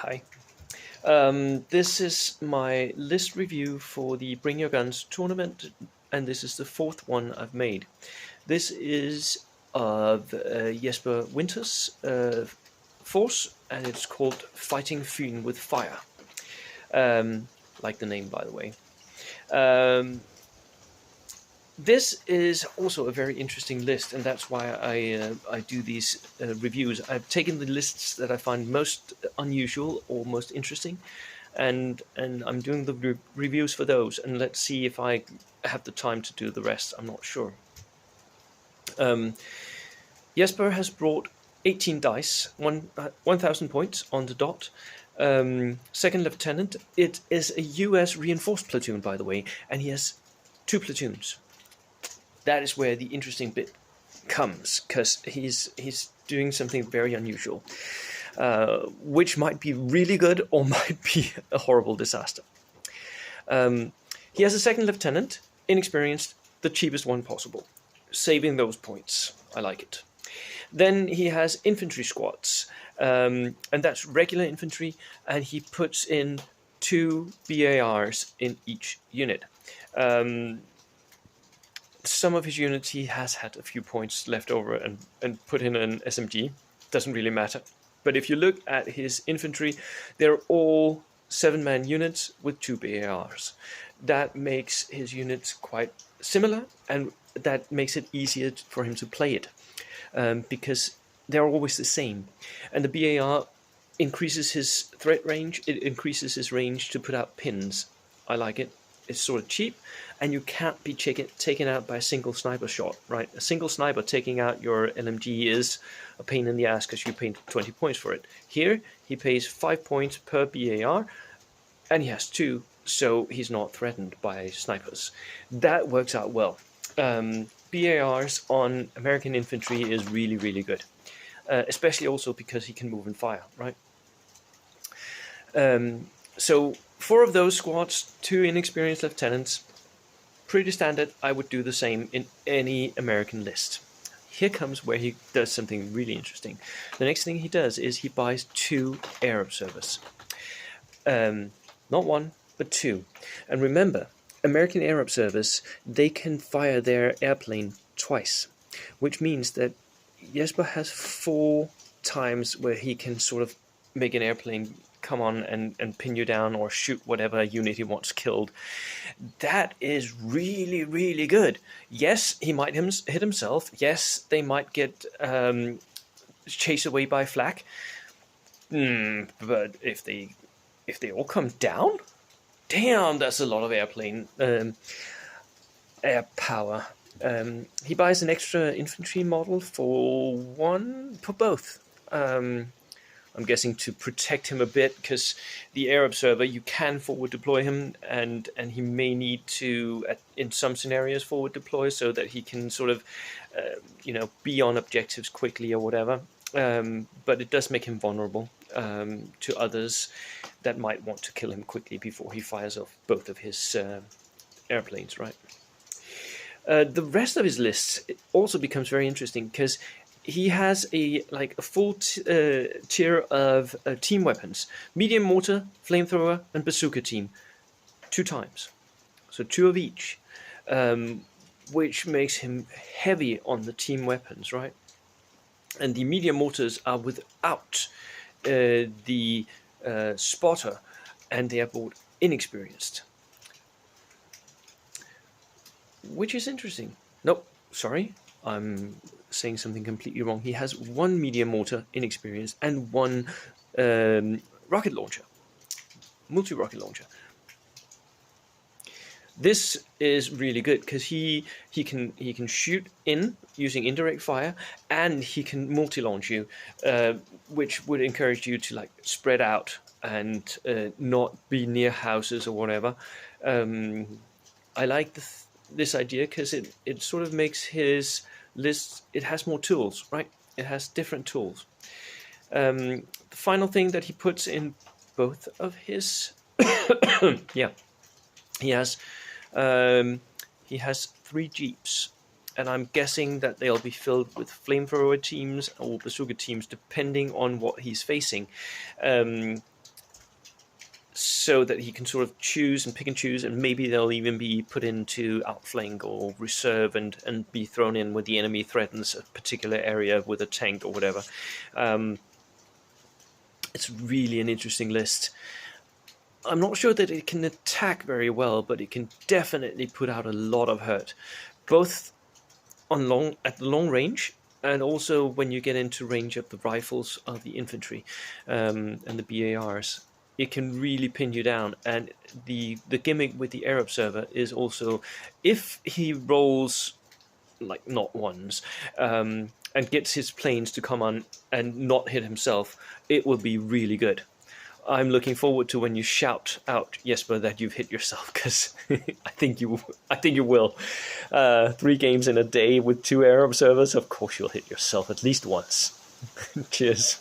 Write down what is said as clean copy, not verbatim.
Hi. This is my list review for the Bring Your Guns tournament, and this is the fourth one I've made. This is of Jesper Winther's force, and it's called Fighting Fyn with Fire. Like the name, by the way. This is also a very interesting list, and that's why I do these reviews. I've taken the lists that I find most unusual or most interesting, and I'm doing the reviews for those. And let's see if I have the time to do the rest. I'm not sure. Jesper has brought 18 dice, 1,000 points on the dot. Second lieutenant. It is a U.S. reinforced platoon, by the way, and he has 2 platoons. That is where the interesting bit comes, because he's doing something very unusual, which might be really good or might be a horrible disaster. He has a second lieutenant, inexperienced, the cheapest one possible, saving those points. I like it. Then he has infantry squads, and that's regular infantry, and he puts in 2 BARs in each unit. Some of his units he has had a few points left over and put in an SMG. Doesn't really matter. But if you look at his infantry, they're all 7-man units with 2 BARs. That makes his units quite similar, and that makes it easier for him to play it, because they're always the same. And the BAR increases his threat range. It increases his range to put out pins. I like it. It's sort of cheap, and you can't be taken out by a single sniper shot, right? A single sniper taking out your LMG is a pain in the ass because you pay 20 points for it. Here, he pays 5 points per BAR, and he has 2, so he's not threatened by snipers. That works out well. BARs on American infantry is really, really good, especially also because he can move and fire, right? So 4 of those squads, 2 inexperienced lieutenants, pretty standard. I would do the same in any American list. Here comes where he does something really interesting. The next thing he does is he buys 2 air observers. Not 1, but 2. And remember, American air observers, they can fire their airplane twice, which means that Jesper has 4 times where he can sort of make an airplane come on and pin you down or shoot whatever unit he wants killed. That is really, really good. Yes, he might hit himself. Yes, they might get chased away by flak. But if they all come down, damn, that's a lot of airplane air power. He buys an extra infantry model for both. I'm guessing to protect him a bit, because the air observer, you can forward deploy him, and he may need to, in some scenarios, forward deploy so that he can sort of, be on objectives quickly or whatever. But it does make him vulnerable to others that might want to kill him quickly before he fires off both of his airplanes, right? The rest of his list also becomes very interesting, because he has a full tier of team weapons: medium mortar, flamethrower, and bazooka team, 2 times, so 2 of each, which makes him heavy on the team weapons, right? And the medium mortars are without the spotter, and they are both inexperienced, which is interesting. Nope, sorry, I'm saying something completely wrong. He has 1 medium mortar, inexperienced, and 1 rocket launcher, multi-rocket launcher. This is really good because he can shoot in using indirect fire, and he can multi-launch you, which would encourage you to spread out and not be near houses or whatever. I like this idea because it sort of makes his list, it has more tools, right? It has different tools. The final thing that he puts in both of his yeah, he has 3 jeeps, and I'm guessing that they'll be filled with flamethrower teams or bazooka teams depending on what he's facing. so that he can sort of choose and pick and choose, and maybe they'll even be put into outflank or reserve and be thrown in when the enemy threatens a particular area with a tank or whatever. It's really an interesting list. I'm not sure that it can attack very well, but it can definitely put out a lot of hurt, both at the long range, and also when you get into range of the rifles of the infantry and the BARs. It can really pin you down. And the gimmick with the air observer is also, if he rolls like not ones and gets his planes to come on and not hit himself, it will be really good. I'm looking forward to when you shout out, Jesper, that you've hit yourself, because I think you will. 3 games in a day with 2 air observers, of course you'll hit yourself at least once. Cheers.